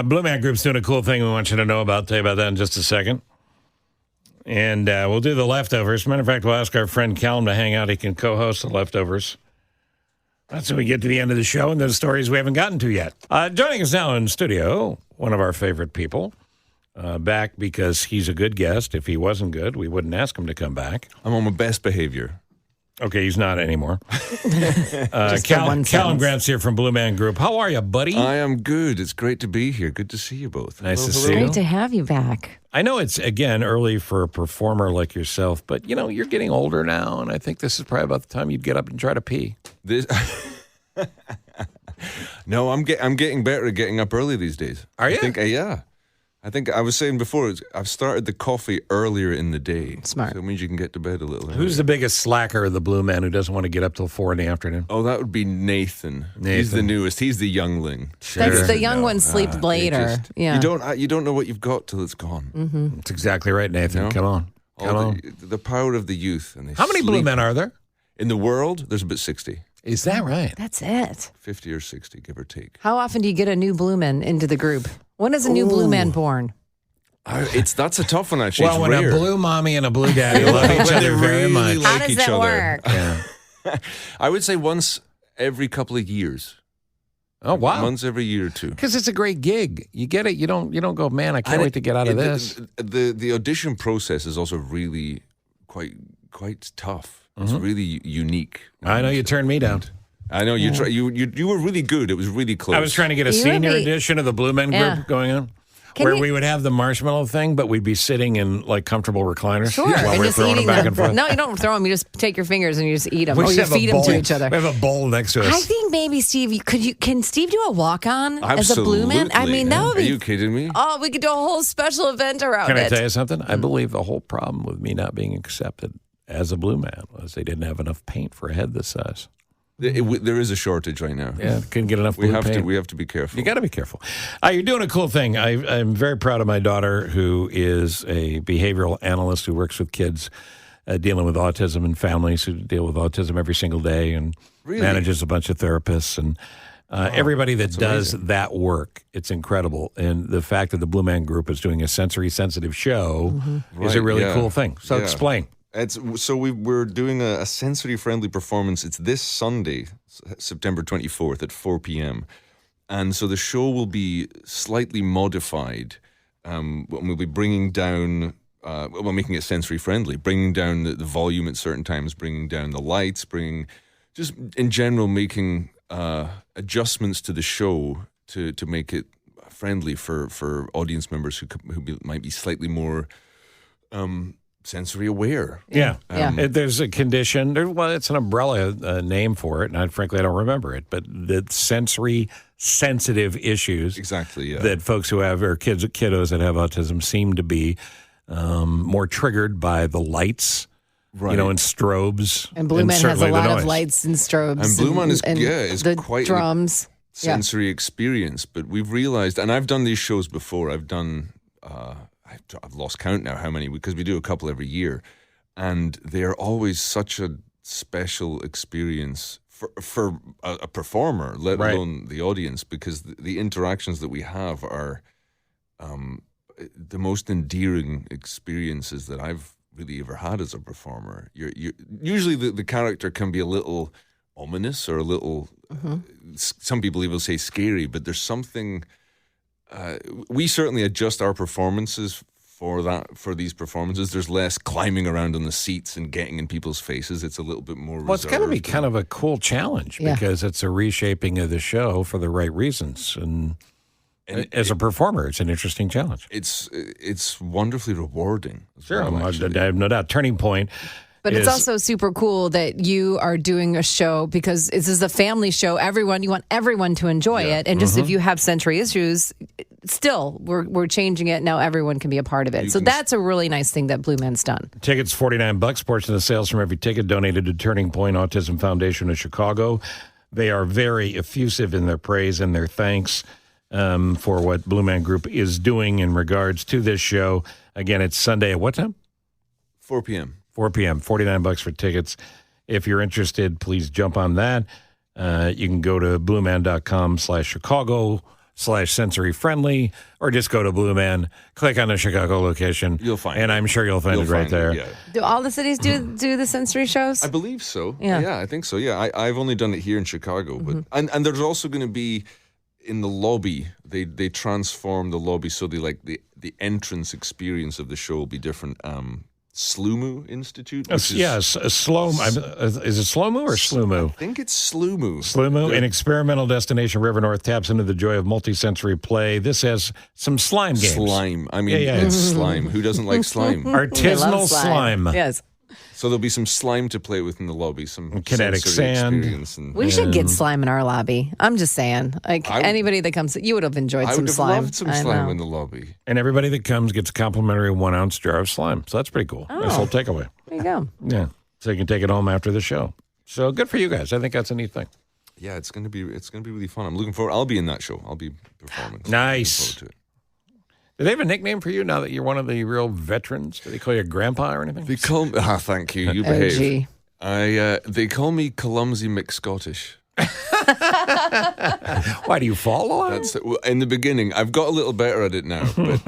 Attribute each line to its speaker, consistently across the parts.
Speaker 1: Blue Man Group's doing a cool thing we want you to know about. Tell you about that in just a second. And we'll do the leftovers. Matter of fact, we'll ask our friend Callum to hang out. He can co-host the leftovers. That's when we get to the end of the show and those stories we haven't gotten to yet. Joining us now in studio, one of our favorite people. Back because he's a good guest. If he wasn't good, we wouldn't ask him to come back.
Speaker 2: I'm on my best behavior.
Speaker 1: Okay, he's not anymore. Callum Grant's here from Blue Man Group. How are you, buddy?
Speaker 2: I am good. It's great to be here. Good to see you both.
Speaker 1: Nice to see you.
Speaker 3: Great to have you back.
Speaker 1: I know it's, again, early for a performer like yourself, but, you know, you're getting older now, and I think this is probably about the time you'd get up and try to pee.
Speaker 2: No, I'm getting better at getting up early these days.
Speaker 1: Are you?
Speaker 2: I think I was saying before, I've started the coffee earlier in the day.
Speaker 3: Smart.
Speaker 2: So it means you can get to bed a little earlier.
Speaker 1: Who's the biggest slacker of the Blue Man who doesn't want to get up till 4 in the afternoon?
Speaker 2: Oh, that would be Nathan. He's the newest. He's the youngling.
Speaker 3: That's the young ones sleep later.
Speaker 2: You don't know what you've got till it's gone.
Speaker 3: Mm-hmm.
Speaker 1: That's exactly right, Nathan.
Speaker 2: You know?
Speaker 1: Come on.
Speaker 2: The power of the youth. And
Speaker 1: How many Blue Men are there?
Speaker 2: In the world, there's about 60.
Speaker 1: Is that right?
Speaker 3: That's it.
Speaker 2: 50 or 60, give or take.
Speaker 3: How often do you get a new Blue Man into the group? When is a new Blue Man born?
Speaker 2: That's a tough one, actually.
Speaker 1: Well,
Speaker 2: it's
Speaker 1: when
Speaker 2: rare.
Speaker 1: a blue mommy and a blue daddy love each other very much.
Speaker 3: How does that work?
Speaker 1: Yeah.
Speaker 2: I would say once every couple of years.
Speaker 1: Oh, wow.
Speaker 2: Once every year or two.
Speaker 1: Because it's a great gig. You get it. You don't go, man, I can't wait to get out of this.
Speaker 2: The audition process is also really quite tough. It's really unique.
Speaker 1: I know you turned me down.
Speaker 2: I know you were really good. It was really close.
Speaker 1: I was trying to get a senior edition of the Blue Men Group going on. We would have the marshmallow thing, but we'd be sitting in like comfortable recliners while we're throwing them back and forth.
Speaker 3: No, you don't throw them. You just take your fingers and you just eat them. Or you feed them to each other.
Speaker 1: We have a bowl next to us.
Speaker 3: I think maybe, Steve, can Steve do a walk-on as a Blue Man? I mean, that would be...
Speaker 2: Are you kidding me?
Speaker 3: Oh, we could do a whole special event around it.
Speaker 1: Can I tell you something? I believe the whole problem with me not being accepted as a Blue Man was they didn't have enough paint for a head this size.
Speaker 2: There is a shortage right now.
Speaker 1: Yeah, couldn't get enough blue paint.
Speaker 2: We have to be careful.
Speaker 1: You got to be careful. You're doing a cool thing. I'm very proud of my daughter, who is a behavioral analyst who works with kids dealing with autism and families who deal with autism every single day and manages a bunch of therapists and everybody that does that work. It's incredible. And the fact that the Blue Man Group is doing a sensory-sensitive show is a really cool thing. So explain.
Speaker 2: We're doing a sensory-friendly performance. It's this Sunday, September 24th at 4 p.m. And so the show will be slightly modified. We'll be bringing down, making it sensory-friendly, bringing down the volume at certain times, bringing down the lights, just in general making adjustments to the show to make it friendly for audience members who might be slightly more... sensory aware.
Speaker 1: Yeah. There's a condition. It's an umbrella name for it, and frankly, I don't remember it. But the sensory sensitive issues, that folks who have or kiddos that have autism seem to be more triggered by the lights. Right. And strobes.
Speaker 3: And Blue Man has a lot of lights and strobes.
Speaker 2: And Blue Man is
Speaker 3: the
Speaker 2: quite
Speaker 3: drums.
Speaker 2: Sensory experience. But we've realized, and I've done these shows before. I've lost count now how many, because we do a couple every year, and they are always such a special experience for a performer, let alone the audience, because the interactions that we have are the most endearing experiences that I've really ever had as a performer. You're usually the character can be a little ominous or a little, some people even say scary, but there's something... we certainly adjust our performances for these performances. There's less climbing around on the seats and getting in people's faces. It's a little bit more reserved.
Speaker 1: Well, it's going to be kind of a cool challenge because it's a reshaping of the show for the right reasons. And as a performer, it's an interesting challenge.
Speaker 2: It's wonderfully rewarding.
Speaker 1: Sure, I have no doubt. Turning Point.
Speaker 3: But it's also super cool that you are doing a show because this is a family show. You want everyone to enjoy it. And just if you have sensory issues, still, we're changing it. Now everyone can be a part of it. So that's a really nice thing that Blue Man's done.
Speaker 1: Tickets, $49. Portion of the sales from every ticket donated to Turning Point Autism Foundation of Chicago. They are very effusive in their praise and their thanks for what Blue Man Group is doing in regards to this show. Again, it's Sunday at what time?
Speaker 2: 4 p.m.
Speaker 1: 4 p.m., $49 for tickets. If you're interested, please jump on that. You can go to blueman.com/Chicago chicago.com/sensory friendly, or just go to Blue Man, click on the Chicago location.
Speaker 2: You'll find
Speaker 1: and
Speaker 2: it.
Speaker 1: I'm sure you'll find it right there.
Speaker 2: Yeah.
Speaker 3: Do all the cities do the sensory shows?
Speaker 2: I believe so.
Speaker 3: Yeah.
Speaker 2: I think so. Yeah, I've only done it here in Chicago, but and there's also going to be in the lobby. They transform the lobby so the entrance experience of the show will be different. Slumu Institute.
Speaker 1: Is it Slomu or Slumu?
Speaker 2: I think it's Slumu.
Speaker 1: Slumu, an experimental destination, River North taps into the joy of multisensory play. This has some slime games.
Speaker 2: Slime. I mean, it's slime. Who doesn't like slime?
Speaker 1: Artisanal slime.
Speaker 3: Yes.
Speaker 2: So there'll be some slime to play with in the lobby, some
Speaker 1: kinetic
Speaker 2: sensory
Speaker 1: sand.
Speaker 2: experience. And
Speaker 3: We should get slime in our lobby. I'm just saying. Anybody that comes, you would have enjoyed
Speaker 2: I
Speaker 3: some
Speaker 2: would have
Speaker 3: slime.
Speaker 2: loved some
Speaker 3: I
Speaker 2: slime
Speaker 3: know.
Speaker 2: in the lobby.
Speaker 1: And everybody that comes gets a complimentary 1 ounce jar of slime. So that's pretty cool. Nice little takeaway.
Speaker 3: There you go.
Speaker 1: Yeah. So you can take it home after the show. So good for you guys. I think that's a neat thing.
Speaker 2: Yeah, it's gonna be really fun. I'm looking forward. I'll be in that show. I'll be performing.
Speaker 1: Nice.
Speaker 2: Looking forward to it.
Speaker 1: Do they have a nickname for you now that you're one of the real veterans? Do they call you grandpa or anything?
Speaker 2: They call me. Thank you. You
Speaker 3: OG.
Speaker 2: behave. They call me Clumsy McScottish.
Speaker 1: Why do you follow?
Speaker 2: That's in the beginning. I've got a little better at it now, but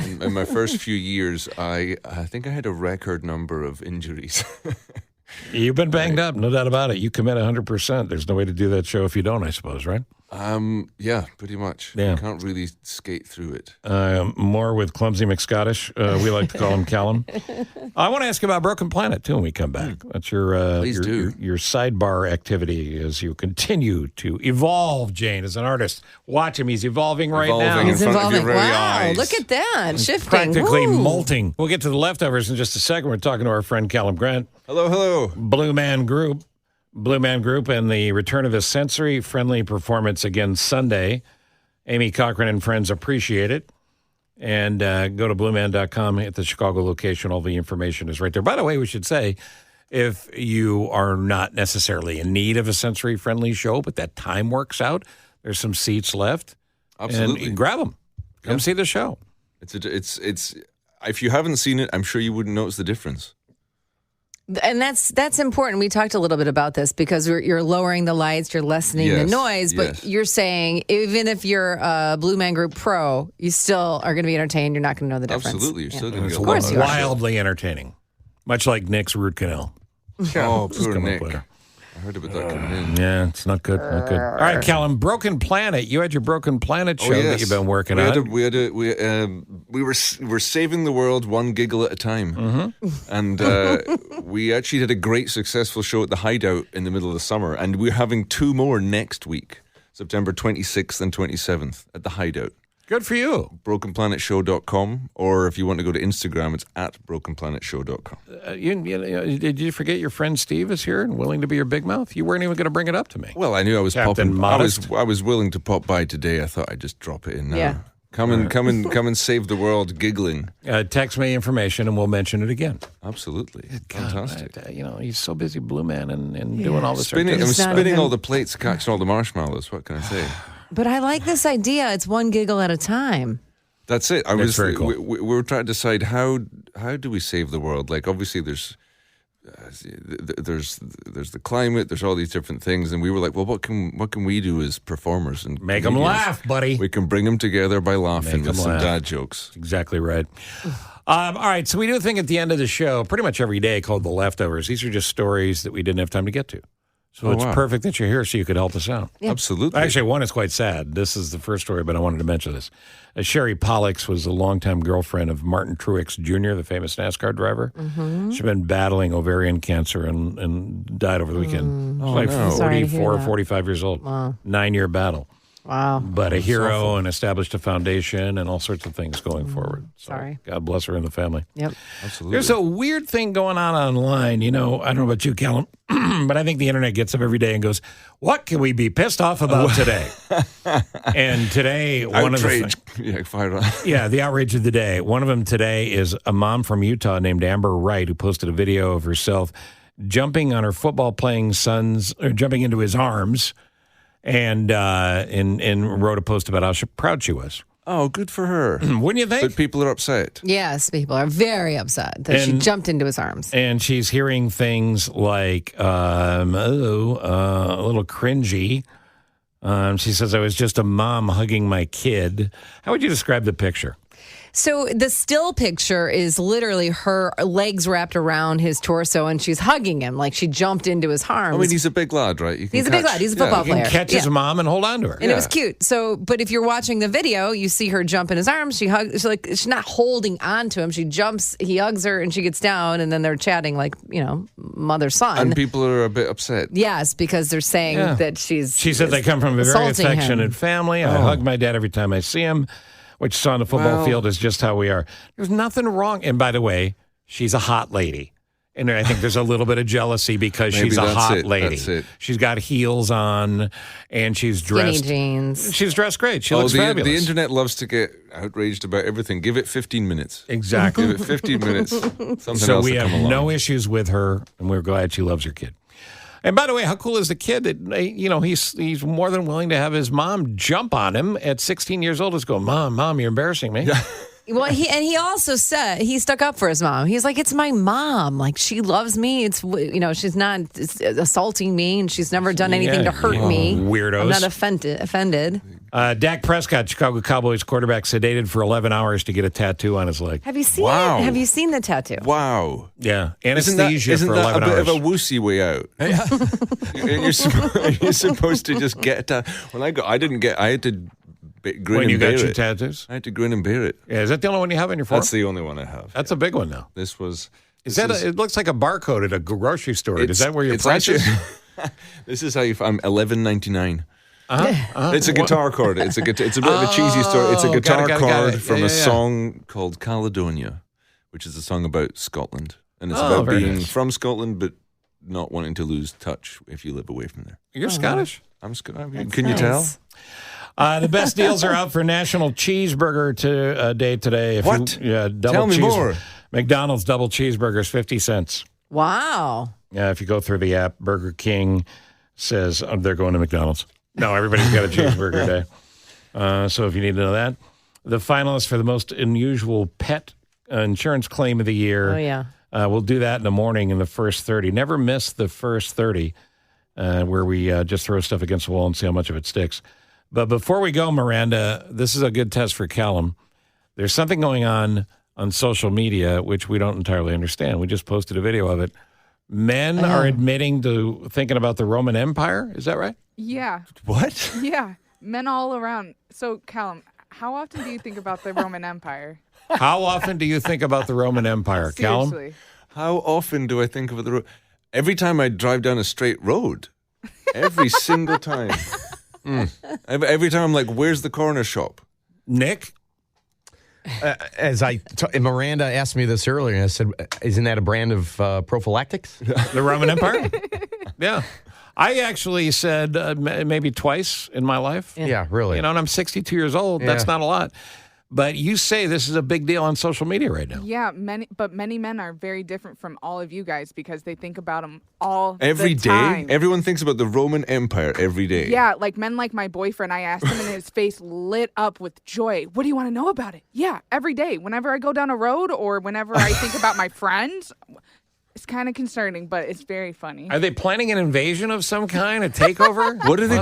Speaker 2: in my first few years, I think I had a record number of injuries.
Speaker 1: You've been banged up, no doubt about it. You commit 100%. There's no way to do that show if you don't, I suppose, right?
Speaker 2: Yeah, pretty much.
Speaker 1: Yeah.
Speaker 2: You can't really skate through it.
Speaker 1: More with Clumsy McScottish. We like to call him Callum. I want to ask you about Broken Planet, too, when we come back. That's your sidebar activity as you continue to evolve, Jane, as an artist. Watch him. He's evolving right now.
Speaker 3: He's
Speaker 2: in front of your
Speaker 3: evolving.
Speaker 2: very
Speaker 3: Wow,
Speaker 2: eyes.
Speaker 3: look at that. Shifting.
Speaker 1: Practically
Speaker 3: Woo.
Speaker 1: molting. We'll get to the leftovers in just a second. We're talking to our friend Callum Grant.
Speaker 2: Hello.
Speaker 1: Blue Man Group, and the return of the sensory-friendly performance again Sunday. Amy Cochran and friends appreciate it. And go to blueman.com at the Chicago location. All the information is right there. By the way, we should say, if you are not necessarily in need of a sensory-friendly show, but that time works out, there's some seats left.
Speaker 2: Absolutely.
Speaker 1: And grab them. Come see the show.
Speaker 2: It's if you haven't seen it, I'm sure you wouldn't notice the difference.
Speaker 3: And that's important. We talked a little bit about this because you're lowering the lights, you're lessening the noise, but you're saying even if you're a Blue Man Group pro, you still are going to be entertained. You're not going to know the difference.
Speaker 2: Absolutely. You're still going to
Speaker 1: It's
Speaker 2: get
Speaker 3: course you are.
Speaker 1: wildly entertaining, much like Nick's root canal.
Speaker 2: Oh,
Speaker 1: Just
Speaker 2: poor
Speaker 1: come up
Speaker 2: Nick.
Speaker 1: later.
Speaker 2: I heard about that coming in.
Speaker 1: Yeah, it's not good. Not good. All right, Callum, Broken Planet. You had your Broken Planet show that you've been working on.
Speaker 2: We were saving the world one giggle at a time, and we actually had a great successful show at the Hideout in the middle of the summer, and we're having 2 more next week, September 26th and 27th at the Hideout.
Speaker 1: Good for you.
Speaker 2: BrokenPlanetShow.com, or if you want to go to Instagram, it's at BrokenPlanetShow.com.
Speaker 1: Did you forget your friend Steve is here and willing to be your big mouth? You weren't even going to bring it up to me.
Speaker 2: Well, I knew I was
Speaker 1: Captain
Speaker 2: popping.
Speaker 1: Modest.
Speaker 2: I was willing to pop by today. I thought I'd just drop it in now.
Speaker 3: Yeah.
Speaker 2: Come and save the world giggling.
Speaker 1: Text me information and we'll mention it again.
Speaker 2: Absolutely.
Speaker 1: God,
Speaker 2: Fantastic.
Speaker 1: he's so busy, Blue Man, and doing all this.
Speaker 2: I'm
Speaker 3: It's not
Speaker 2: spinning
Speaker 3: even-
Speaker 2: all the plates, catching all the marshmallows. What can I say?
Speaker 3: But I like this idea. It's one giggle at a time.
Speaker 2: That's it.
Speaker 1: That's very cool.
Speaker 2: We were trying to decide how do we save the world? Like obviously there's the climate, there's all these different things, and we were like, well, what can we do as performers and
Speaker 1: Make them
Speaker 2: comedians?
Speaker 1: laugh, buddy.
Speaker 2: We can bring them together by laughing
Speaker 1: Make
Speaker 2: with
Speaker 1: 'em
Speaker 2: some
Speaker 1: laugh.
Speaker 2: dad jokes.
Speaker 1: Exactly right. All right, so we do a thing at the end of the show pretty much every day called The Leftovers. These are just stories that we didn't have time to get to. So it's
Speaker 2: wow.
Speaker 1: perfect that you're here so you could help us out.
Speaker 2: Absolutely.
Speaker 1: Actually, one is quite sad. This is the first story, but I wanted to mention this. Sherry Pollux was a longtime girlfriend of Martin Truex Jr., the famous NASCAR driver. She's been battling ovarian cancer and died over the weekend. She's like
Speaker 2: no.
Speaker 3: Sorry to hear
Speaker 1: 44 or
Speaker 3: that.
Speaker 1: 45 years old. 9-year battle.
Speaker 3: Wow.
Speaker 1: But a hero and established a foundation and all sorts of things going forward. So
Speaker 3: Sorry.
Speaker 1: God bless her and the family.
Speaker 3: Yep.
Speaker 2: Absolutely.
Speaker 1: There's a weird thing going on online. I don't know about you, Callum, but I think the internet gets up every day and goes, what can we be pissed off about today? And today, one of the
Speaker 2: Outrage. Yeah, fire on.
Speaker 1: yeah, the outrage of the day. One of them today is a mom from Utah named Amber Wright who posted a video of herself jumping on her football playing son's, or jumping into his arms, and wrote a post about how proud she was.
Speaker 2: Oh, good for her.
Speaker 1: Wouldn't you think?
Speaker 2: But people are upset.
Speaker 3: Yes, people are very upset that she jumped into his arms.
Speaker 1: And she's hearing things like, a little cringy. She says, I was just a mom hugging my kid. How would you describe the picture?
Speaker 3: So the still picture is literally her legs wrapped around his torso, and she's hugging him like she jumped into his arms.
Speaker 2: I mean, he's a big lad, right?
Speaker 3: He's a big lad. He's a football
Speaker 1: You
Speaker 3: player.
Speaker 1: can catch his mom and hold on to her.
Speaker 3: And it was cute. So, but if you're watching the video, you see her jump in his arms. She hugs. She's not holding on to him. She jumps. He hugs her, and she gets down. And then they're chatting like mother son.
Speaker 2: And people are a bit upset.
Speaker 3: Yes, because they're saying that she said
Speaker 1: they come from a very affectionate
Speaker 3: him.
Speaker 1: family. I hug my dad every time I see him. Which saw on the football field is just how we are. There's nothing wrong. And by the way, she's a hot lady. And I think there's a little bit of jealousy because she's a hot lady.
Speaker 2: That's it.
Speaker 1: She's got heels on and she's dressed.
Speaker 3: Skinny jeans.
Speaker 1: She's dressed great. She looks fabulous.
Speaker 2: The internet loves to get outraged about everything. Give it 15 minutes.
Speaker 1: Exactly.
Speaker 2: Give it 15 minutes. Something
Speaker 1: So
Speaker 2: else
Speaker 1: we
Speaker 2: will
Speaker 1: have
Speaker 2: come along.
Speaker 1: no issues with her, and we're glad she loves her kid. And by the way, how cool is the kid that, he's more than willing to have his mom jump on him at 16 years old. Just go, Mom, you're embarrassing me. Yeah.
Speaker 3: Well, he also said he stuck up for his mom. He's like, it's my mom. Like, she loves me. It's she's not assaulting me, and she's never done anything to hurt me.
Speaker 1: Weirdos.
Speaker 3: I'm not offended.
Speaker 1: Dak Prescott, Chicago Cowboys quarterback, sedated for 11 hours to get a tattoo on his leg.
Speaker 3: Have you seen
Speaker 2: Wow.
Speaker 3: it? Have you seen the tattoo?
Speaker 2: Wow.
Speaker 1: Yeah, anesthesia for 11
Speaker 2: hours.
Speaker 1: hours.
Speaker 2: Isn't that a bit of a woosy way out? You're supposed to just get a When I had to grin
Speaker 1: When you
Speaker 2: and bear
Speaker 1: got your
Speaker 2: it.
Speaker 1: tattoos?
Speaker 2: I had to grin and bear it.
Speaker 1: Yeah, is that the only one you have on your forearm?
Speaker 2: That's the only one I have.
Speaker 1: That's a big one now.
Speaker 2: This was.
Speaker 1: It looks like a barcode at a grocery store. Is that where your price is?
Speaker 2: This is how you find $11.99. It's a guitar chord. It's a bit of a cheesy story. It's a guitar chord from a song called Caledonia, which is a song about Scotland, and it's about being from Scotland but not wanting to lose touch if you live away from there.
Speaker 1: You're Scottish?
Speaker 2: I'm Scottish. Can you tell?
Speaker 1: The best deals are out for National Cheeseburger Day today.
Speaker 2: What? Tell me more.
Speaker 1: McDonald's double cheeseburgers, 50 cents.
Speaker 3: Wow.
Speaker 1: Yeah, if you go through the app, Burger King says they're going to McDonald's. No, everybody's got a cheeseburger day. So if you need to know that. The finalists for the most unusual pet insurance claim of the year.
Speaker 3: Oh, yeah.
Speaker 1: We'll do that in the morning in the first 30. Never miss the first 30 where we just throw stuff against the wall and see how much of it sticks. But before we go, Miranda, this is a good test for Callum. There's something going on social media which we don't entirely understand. We just posted a video of it. Men are admitting to thinking about the Roman Empire. Is that right?
Speaker 4: Yeah.
Speaker 2: What?
Speaker 4: Yeah. Men all around. So, Callum, how often do you think about the Roman Empire?
Speaker 1: How often do you think about the Roman Empire, Callum?
Speaker 4: Seriously.
Speaker 2: How often do I think of the road? Every time I drive down a straight road. Every single time. Every time I'm like, where's the corner shop?
Speaker 1: Nick?
Speaker 5: Miranda asked me this earlier, and I said, isn't that a brand of prophylactics?
Speaker 1: The Roman Empire? Yeah. I actually said maybe twice in my life.
Speaker 5: Yeah, really.
Speaker 1: And I'm 62 years old.
Speaker 5: Yeah.
Speaker 1: That's not a lot. But you say this is a big deal on social media right now.
Speaker 4: Yeah, many men are very different from all of you guys because they think about them all
Speaker 2: Every
Speaker 4: the
Speaker 2: day?
Speaker 4: time.
Speaker 2: Everyone thinks about the Roman Empire every day.
Speaker 4: Yeah, like men like my boyfriend, I asked him and his face lit up with joy. What do you want to know about it? Yeah, every day. Whenever I go down a road or whenever I think about my friends, it's kind of concerning, but it's very funny.
Speaker 1: Are they planning an invasion of some kind, a takeover?
Speaker 2: What do they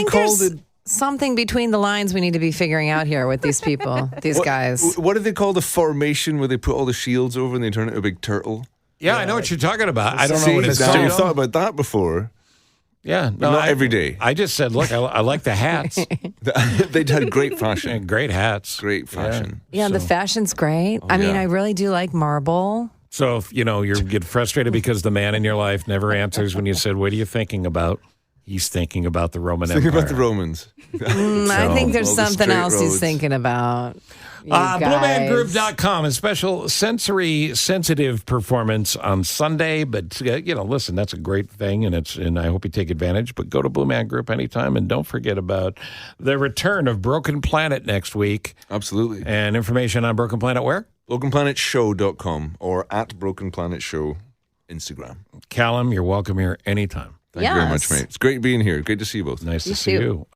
Speaker 2: call the...
Speaker 3: Something between the lines we need to be figuring out here with these people, these guys.
Speaker 2: What do they call the formation where they put all the shields over and they turn it into a big turtle?
Speaker 1: Yeah, I know what you're talking about. I don't know what it's
Speaker 2: I've
Speaker 1: called.
Speaker 2: thought about that before.
Speaker 1: Yeah,
Speaker 2: But not every day.
Speaker 1: I just said, look, I like the hats.
Speaker 2: They had great fashion.
Speaker 1: Great hats.
Speaker 2: Great fashion.
Speaker 3: Yeah, the fashion's great. I mean, I really do like marble.
Speaker 1: So if you get frustrated because the man in your life never answers when you said, "What are you thinking about?" He's thinking about the Roman Empire.
Speaker 2: Thinking about the Romans.
Speaker 3: I think there's
Speaker 2: all the
Speaker 3: something
Speaker 2: straight
Speaker 3: else he's
Speaker 2: roads.
Speaker 3: thinking about. Guys.
Speaker 1: BlueManGroup.com, a special sensory sensitive performance on Sunday. But listen, that's a great thing, and I hope you take advantage. But go to Blue Man Group anytime, and don't forget about the return of Broken Planet next week.
Speaker 2: Absolutely.
Speaker 1: And information on Broken Planet where?
Speaker 2: BrokenPlanetShow.com or at Broken Planet Show Instagram.
Speaker 1: Callum, you're welcome here anytime.
Speaker 2: Thank you very much, mate. It's great being here. Great to see you both.
Speaker 1: Nice to
Speaker 3: You
Speaker 1: see
Speaker 3: too.
Speaker 1: you.